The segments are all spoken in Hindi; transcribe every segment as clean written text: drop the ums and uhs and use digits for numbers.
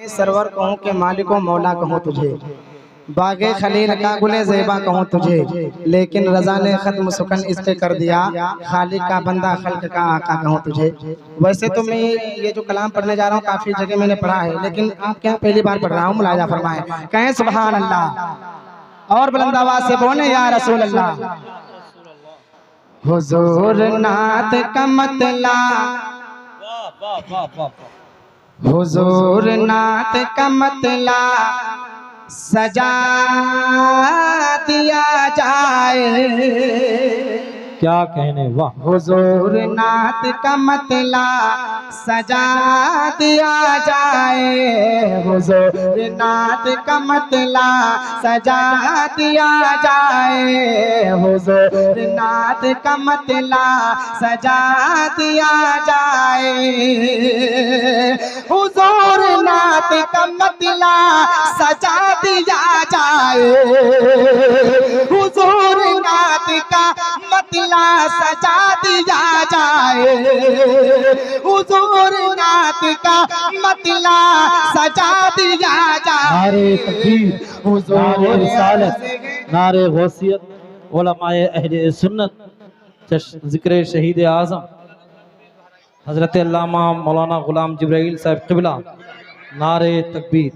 सरवर कहूँ के मालिको मौला कहूँ तुझे, बागे खलील का गुले ज़ेबा कहूँ तुझे, लेकिन रज़ा ने ख़त्म सुकन इस पे कर दिया, खालिक का बंदा खल्क का आका कहूँ तुझे। वैसे तो मैं ये जो कलाम पढ़ने जा रहा हूँ काफ़ी जगह मैंने पढ़ा है, लेकिन आपके यहाँ पहली बार पढ़ रहा हूँ। मुलाजा फरमाए, कहें सुभान अल्लाह और बुलंद आवाज़ से बोले या रसूल अल्लाह। हुजूर नात का मतला, हुजूर नात का मतला सजा दिया जाए। क्या कहने, वाह। हुजूर नात का मतला सजा दिया जाए, हुजूर नात का मतला सजा दिया जाए, हुजूर नात का मतला सजा दिया जाए, हुजूर नात का मतला सजा दिया जाए, हुजूर नात का मतला सजा दिया जाए, हुजूर नात का मतला सजा दिया जाए। नारे तकबीर, नारे रिसालत, नारे गौसियत, उलमाए अहले सुन्नत, जिक्र शहीद आज़म हजरत अल्लामा मौलाना गुलाम जिब्राइल साहब क़िबला, नारे तकबीर।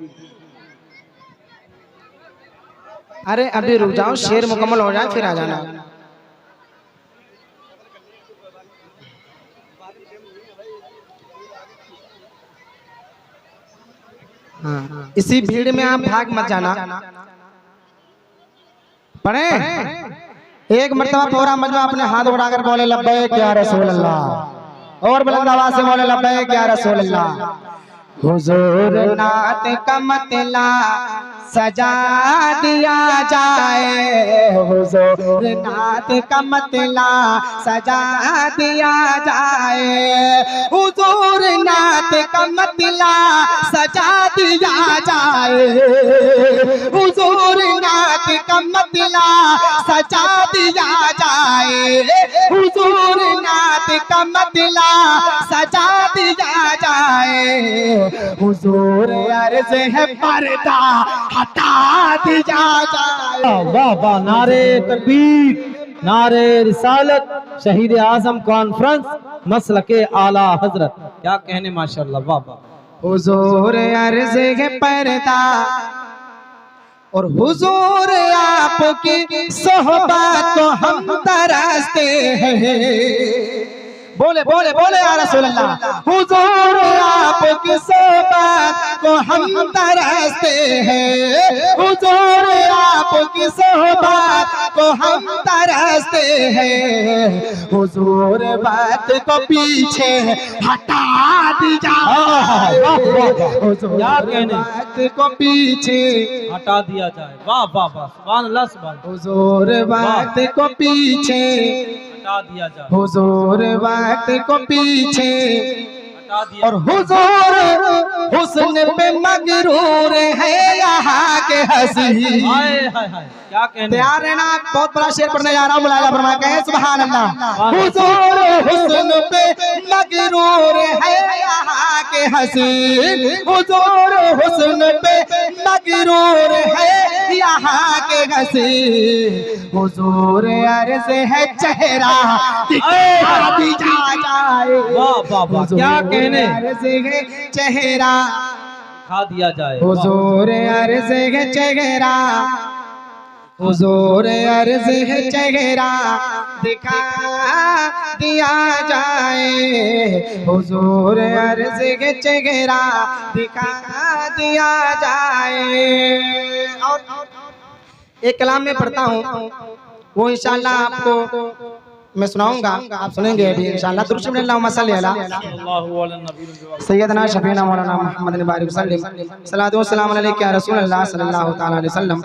अरे अभी रुक जाओ, शेर मुकम्मल हो जाए फिर आ जाना। हाँ, इसी भीड़ में आप भाग मत जाना। पढ़े एक मर्तबा पूरा मजमा अपने हाथ उठाकर बोले लब्बैक या रसूल अल्लाह, और बुलंद आवाज से बोले लब्बैक या रसूल अल्लाह। हुजूर नात का मतला सजा दिया जाए, हुजूर नात का मतला सजा दिया जाए, हुजूर नात का मतला सजा दिया जाए, हुजूर नात का मतला सजा दिया जाए, हुजूर नात का मतला सजा दिया जाए, हुजूर अर्ज़ है पर्दा हटा दिया जाए। वाह वाह, नारे तकबीर, नारे रिसालत, शहीद आज़म कॉन्फ्रेंस मसलके आला हजरत। क्या कहने, माशाअल्लाह, वाह वाह। हुजूर अर्ज़ है पर्दा और हुजूर आपकी सोहबत को हम तरसते हैं। बोले बोले बोले या रसूल अल्लाह। हुजूर आपकी सोहबत को हम तरसते हैं, हुजूर आपकी सोहबत को हम तरसते हैं, हुजूर बात को पीछे हटा दिया, हुजूर बात को पीछे हटा दिया जाए। वाह वाह वाह, सुभान अल्लाह, सुभान। हुजूर बात को पीछे हटा दिया जाए, हुजूर बात को पीछे हटा दिया। और हुजूर हुस्न पे मगरूर है यहाँ के हंसी। हाय हाय हाय, क्या कहने। तैयार है ना? बहुत बड़ा शेर पढ़ने जा रहा हूँ, मुलाजा फरमाए, कहें सुभान अल्लाह। हुजूर हुस्न पे मगरूर है यहाँ के हंसी, हुजूर हुस्न पे मगरूर है यहाँ के हंसी, हुजूर अर्ज़ है चेहरा दिखा दिया जाए। वाह वाह वाह, क्या कहने। अर्ज़ है चेहरा खा दिया जाए, हुजूर अर्ज़ है चेहरा, हुजूर अर्ज़ है चेहरा दिखा दिया जाए, हुजूर अर्ज़ है चेहरा दिखा दिया जाए। और एक कलाम में पढ़ता हूँ, वो इंशाअल्लाह आपको मैं सुनाऊंगा, आप सुनेंगे अभी इंशाअल्लाह। दुरूद शरीफ अल्लाहुम्मा सल्ली अला सय्यदना शफीना मौलाना मुहम्मद बारिक वसल्लम, सलातो व सलाम अलैका या रसूल अल्लाह सल्लल्लाहु तआला अलैहि वसल्लम।